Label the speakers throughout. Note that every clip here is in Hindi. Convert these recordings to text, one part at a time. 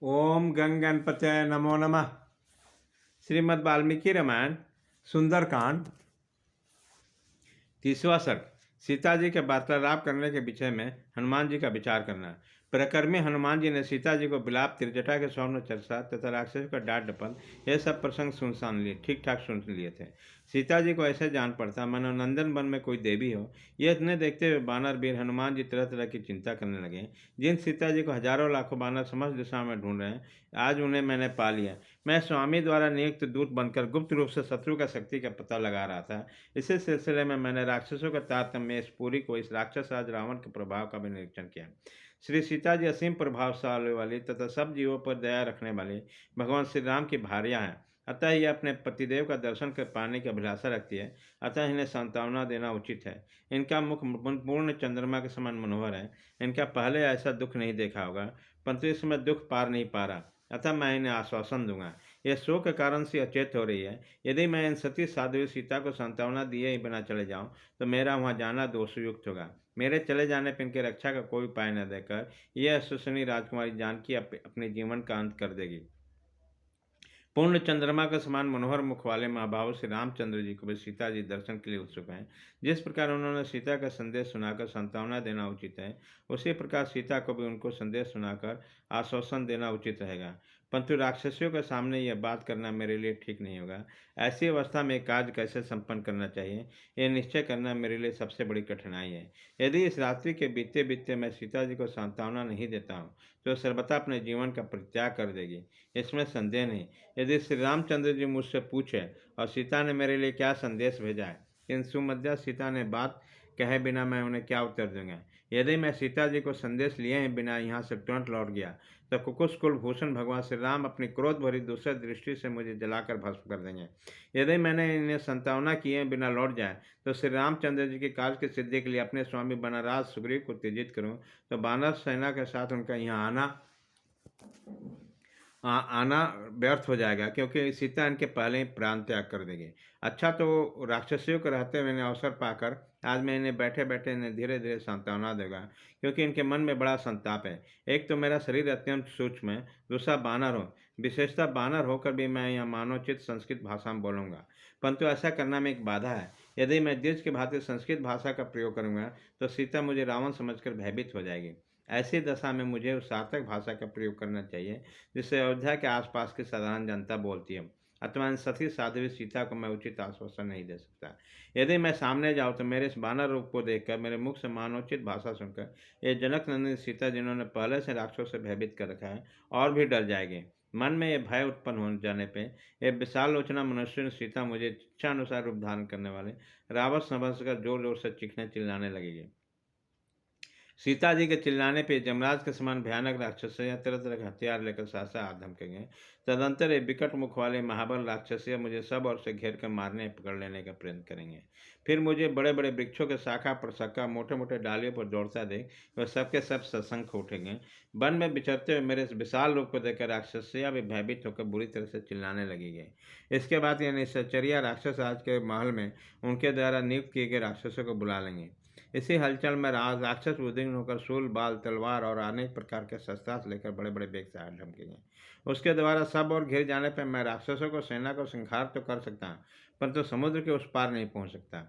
Speaker 1: ओम गंगणपतये नमो नमः। श्रीमद् वाल्मीकि रामायण सुंदरकांड 30वां सर्ग। सीता जी के वार्तालाप करने के विषय में हनुमान जी का विचार करना। प्रकर्मी हनुमान जी ने सीता जी को बिलाप, त्रिजटा के स्वर्ण चर्चा तथा राक्षसों का डांट डपट, यह सब प्रसंग सुन लिए, ठीक ठाक सुन लिए थे। सीता जी को ऐसे जान पड़ता मानो नंदन वन में कोई देवी हो। यह इतने देखते हुए बानर वीर हनुमान जी तरह तरह की चिंता करने लगे। जिन सीता जी को हजारों लाखों बानर समस्त दिशा में ढूंढ रहे हैं, आज उन्हें मैंने पा लिया। मैं स्वामी द्वारा नियुक्त दूत बनकर गुप्त रूप से शत्रु का शक्ति का पता लगा रहा था। इसी सिलसिले में मैंने राक्षसों के तारतम्य इस पूरी को इस राक्षस राज रावण के प्रभाव का भी निरीक्षण किया। श्री सीता जी असीम प्रभावशाली वाली तथा सब जीवों पर दया रखने वाली भगवान श्री राम की भार्या हैं। अतः ये अपने पतिदेव का दर्शन कर पाने की अभिलाषा रखती है। अतः इन्हें सांत्वना देना उचित है। इनका मुख पूर्ण चंद्रमा के समान मनोहर है। इनका पहले ऐसा दुख नहीं देखा होगा, परंतु इस समय दुख पार नहीं पा रहा। अतः मैं इन्हें आश्वासन दूंगा। यह शोक के कारण से अचेत हो रही है। यदि मैं इन सती साध्वी सीता को सांत्वना दिए ही बिना चले जाऊं, तो मेरा वहां जाना दोषयुक्त होगा। मेरे चले जाने पर इनकी रक्षा का कोई उपाय न देकर यह सुसनी राजकुमारी जानकी अपने जीवन का अंत कर देगी। पूर्ण चंद्रमा के समान मनोहर मुख वाले महाभाव श्री रामचंद्र जी को भी सीता जी दर्शन के लिए उत्सुक हैं। जिस प्रकार उन्होंने सीता का संदेश सुनाकर सांत्वना देना उचित है, उसी प्रकार सीता को भी उनको संदेश सुनाकर आश्वासन देना उचित रहेगा। परंतु राक्षसियों के सामने यह बात करना मेरे लिए ठीक नहीं होगा। ऐसी अवस्था में कार्य कैसे संपन्न करना चाहिए, यह निश्चय करना मेरे लिए सबसे बड़ी कठिनाई है। यदि इस रात्रि के बीते बीते मैं सीता जी को सांत्वना नहीं देता हूँ, तो सर्वथा अपने जीवन का परित्याग कर देगी, इसमें संदेह नहीं। यदि श्री रामचंद्र जी मुझसे पूछे और सीता ने मेरे लिए क्या संदेश भेजा है, इन सुमध्या सीता ने बात कहे बिना मैं उन्हें क्या उत्तर दूंगा। यदि मैं सीता जी को संदेश लिए ही बिना यहाँ से तुरंत लौट गया, तो कुकुश कुल भूषण भगवान श्री राम अपनी क्रोध भरी दूसरी दृष्टि से मुझे जलाकर भस्म कर देंगे। यदि मैंने इन्हें संतावना किए बिना लौट जाए, तो श्री रामचंद्र जी के कार्य की सिद्धि के लिए अपने स्वामी बनराज सुग्रीव को त्यजित करूँ, तो बानर सेना के साथ उनका यहाँ आना व्यर्थ हो जाएगा, क्योंकि सीता इनके पहले ही प्राण त्याग कर देगी। अच्छा, तो राक्षसियों के रहते हुए इन्हें अवसर पाकर आज मैं इन्हें बैठे बैठे इन्हें धीरे धीरे सांत्वना देगा, क्योंकि इनके मन में बड़ा संताप है। एक तो मेरा शरीर अत्यंत सूक्ष्म है, दूसरा बानर हो, विशेषता बानर होकर भी मैं यह मानवचित संस्कृत भाषा में बोलूँगा, परंतु ऐसा करना में एक बाधा है। यदि मैं द्विज की भांति संस्कृत भाषा का प्रयोग करूँगा, तो सीता मुझे रावण समझकर भयभीत हो जाएगी। ऐसी दशा में मुझे उस सार्थक भाषा का प्रयोग करना चाहिए जिससे अयोध्या के आसपास की साधारण जनता बोलती है। अथवा इन सती साध्वी सीता को मैं उचित आश्वासन नहीं दे सकता। यदि मैं सामने जाऊँ, तो मेरे इस बानर रूप को देखकर, मेरे मुख से मानवोचित भाषा सुनकर ये जनक नंदिनी सीता, जिन्होंने पहले से राक्षसों से भयभीत कर रखा है, और भी डर जाएंगे। मन में ये भय उत्पन्न हो जाने पे ये विशाल लोचना मनुष्य सीता मुझे इच्छानुसार रूप धारण करने वाले रावण समझकर जोर जोर से चीखने चिल्लाने लगेगी। सीता जी के चिल्लाने पे यमराज के समान भयानक राक्षसियाँ तरह तरह के हथियार लेकर सहसा आ धमकेंगे। तदंतर ये विकट मुख वाले महाबल राक्षसियाँ मुझे सब ओर से घेर कर मारने पकड़ लेने का प्रयत्न करेंगे। फिर मुझे बड़े बड़े वृक्षों के शाखा प्रशाखा, मोटे मोटे डालियों पर दौड़ता देख वह सबके सब सशंक उठेंगे। वन में विचरते हुए मेरे इस विशाल रूप को देखकर राक्षसियाँ भी भयभीत होकर बुरी तरह से चिल्लाने लगेंगे। इसके बाद ये निशाचरिया राक्षस राज के महल में उनके द्वारा नियुक्त किए गए राक्षसों को बुला लेंगे। इसी हलचल में राक्षस उद्विग्न होकर शूल, बाल, तलवार और अनेक प्रकार के शस्त्रास्त्र लेकर बड़े बड़े बेग से आ धमकेंगे। उसके द्वारा सब और घिर जाने पर मैं राक्षसों को, सेना को संहार तो कर सकता हूँ, परंतु समुद्र के उस पार नहीं पहुँच सकता।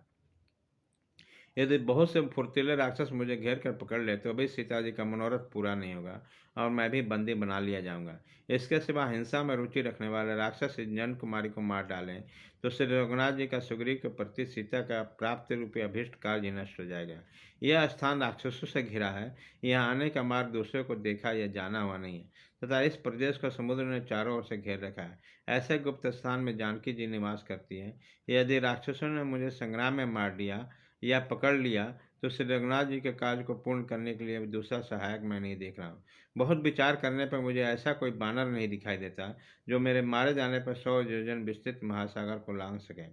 Speaker 1: यदि बहुत से फुर्तीले राक्षस मुझे घेर कर पकड़ ले, तो भी सीता जी का मनोरथ पूरा नहीं होगा और मैं भी बंदी बना लिया जाऊंगा। इसके सिवा हिंसा में रुचि रखने वाले राक्षस इस जन कुमारी को मार डालें, तो श्री रघुनाथ जी का सुग्रीव के प्रति सीता का प्राप्त रूपी अभीष्ट कार्य नष्ट हो जाएगा। यह स्थान राक्षसों से घिरा है। यहाँ आने का मार्ग दूसरे को देखा या जाना हुआ नहीं है, तथा इस प्रदेश को समुद्र ने चारों ओर से घेर रखा है। ऐसे गुप्त स्थान में जानकी जी निवास करती है। यदि राक्षसों ने मुझे संग्राम में मार दिया या पकड़ लिया, तो श्री रघुनाथ जी के कार्य को पूर्ण करने के लिए दूसरा सहायक मैं नहीं देख रहा हूँ। बहुत विचार करने पर मुझे ऐसा कोई बानर नहीं दिखाई देता जो मेरे मारे जाने पर 100 योजन विस्तृत महासागर को लांघ सके।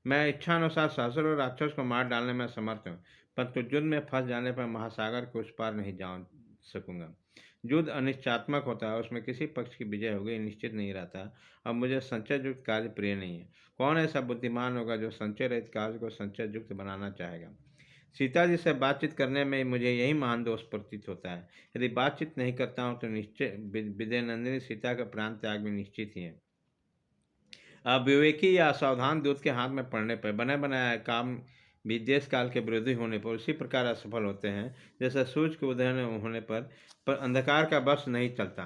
Speaker 1: मैं इच्छानुसार सहस्रों राक्षस को मार डालने में समर्थ हूँ, परंतु युद्ध में फंस जाने पर महासागर के उस पार नहीं जा सकूंगा। युद्ध अनिश्चयात्मक होता है, उसमें किसी पक्ष की विजय होगी निश्चित नहीं रहता, और मुझे संचय युक्त कार्य प्रिय नहीं है। कौन ऐसा बुद्धिमान होगा जो संचय रहित कार्य को संचय युक्त बनाना चाहेगा। सीता जी से बातचीत करने में मुझे यही महान दोष प्रतीत होता है। यदि बातचीत नहीं करता हूँ तो निश्चय विजयनंदिनी सीता का प्राण त्याग भी निश्चित ही है। अविवेकी या असावधान दूत के हाथ में पड़ने पर बना बनाया काम भी देश काल के विरोधी होने पर उसी प्रकार असफल होते हैं जैसे सूर्य के उदय होने पर अंधकार का बस नहीं चलता,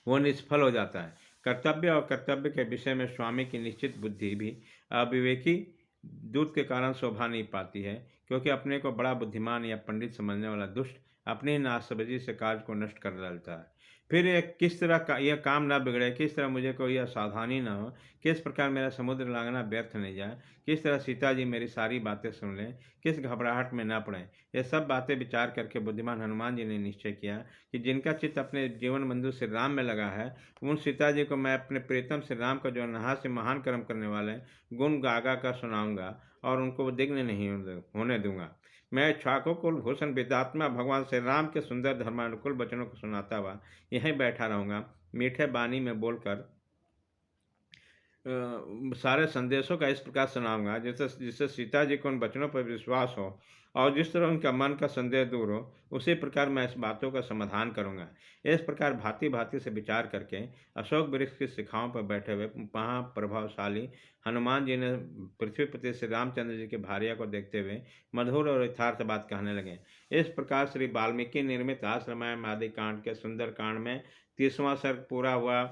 Speaker 1: वो निष्फल हो जाता है। कर्तव्य और कर्तव्य के विषय में स्वामी की निश्चित बुद्धि भी अविवेकी दूत के कारण शोभा नहीं पाती है, क्योंकि अपने को बड़ा बुद्धिमान या पंडित समझने वाला दुष्ट अपनी ही नासमझी से कार्य को नष्ट कर डालता है। फिर यह किस तरह का यह काम ना बिगड़े, किस तरह मुझे कोई असावधानी न हो, किस प्रकार मेरा समुद्र लांघना व्यर्थ नहीं जाए, किस तरह सीता जी मेरी सारी बातें सुन लें, किस घबराहट में ना पड़े, ये सब बातें विचार करके बुद्धिमान हनुमान जी ने निश्चय किया कि जिनका चित्त अपने जीवन बंधु श्री राम में लगा है, उन सीता जी को मैं अपने प्रीतम श्री राम का जो नहा से महान कर्म करने वाले गुण गागा कर सुनाऊंगा और उनको विघ्न नहीं होने दूंगा। मैं छाको कुल भूषण विद्यात्मा भगवान श्री राम के सुंदर धर्मानुकूल वचनों को सुनाता हुआ यहीं बैठा रहूंगा, मीठे बानी में बोलकर सारे संदेशों का इस प्रकार सुनाऊंगा जिससे जिससे सीता जी को उन वचनों पर विश्वास हो और जिस तरह उनका मन का संदेह दूर हो, उसी प्रकार मैं इस बातों का समाधान करूंगा। इस प्रकार भांति भांति से विचार करके अशोक वृक्ष की शिखाओं पर बैठे हुए महाप्रभावशाली हनुमान जी ने पृथ्वीपति श्री रामचंद्र जी के भार्या को देखते हुए मधुर और यथार्थ बात कहने लगे। इस प्रकार श्री वाल्मीकि निर्मित आश्रमायण आदि कांड के सुंदर कांड में 30वां सर्ग पूरा हुआ।